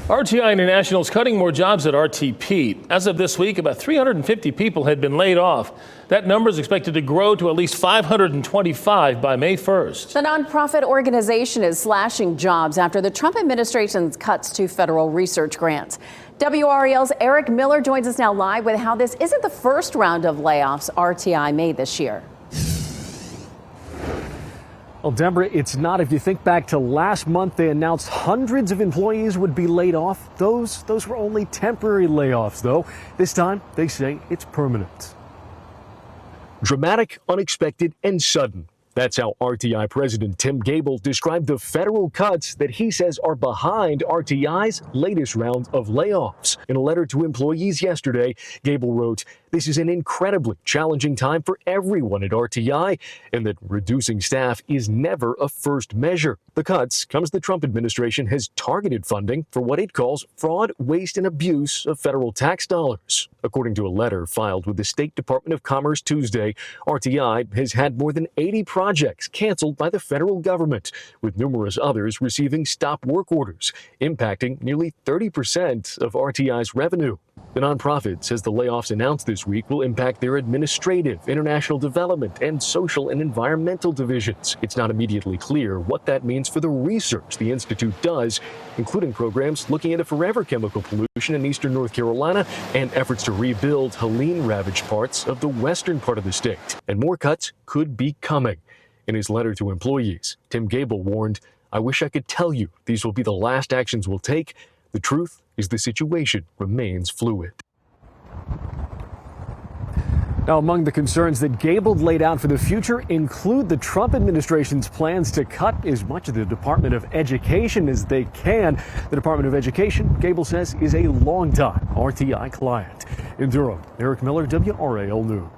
RTI International is cutting more jobs at RTP. As of this week, about 350 people had been laid off. That number is expected to grow to at least 525 by May 1st. The nonprofit organization is slashing jobs after the Trump administration's cuts to federal research grants. WREL's Eric Miller joins us now live with how this isn't the first round of layoffs RTI made this year. Well, Deborah, it's not. If you think back to last month, they announced hundreds of employees would be laid off. Those were only temporary layoffs, though. This time, they say it's permanent. Dramatic, unexpected, and sudden. That's how RTI President Tim Gable described the federal cuts that he says are behind RTI's latest round of layoffs. In a letter to employees yesterday, Gable wrote, "This is an incredibly challenging time for everyone at RTI, and that reducing staff is never a first measure. The cuts come as the Trump administration has targeted funding for what it calls fraud, waste, and abuse of federal tax dollars." According to a letter filed with the State Department of Commerce Tuesday, RTI has had more than 80 projects canceled by the federal government, with numerous others receiving stop work orders, impacting nearly 30% of RTI's revenue. The nonprofit says the layoffs announced this week will impact their administrative, international development, and social and environmental divisions. It's not immediately clear what that means for the research the institute does, including programs looking into forever chemical pollution in eastern North Carolina and efforts to rebuild Helene-ravaged parts of the western part of the state. And more cuts could be coming. In his letter to employees, Tim Gable warned, "I wish I could tell you these will be the last actions we'll take. The truth is the situation remains fluid." Now, among the concerns that Gable laid out for the future include the Trump administration's plans to cut as much of the Department of Education as they can. The Department of Education, Gable says, is a longtime RTI client. In Durham, Eric Miller, WRAL News.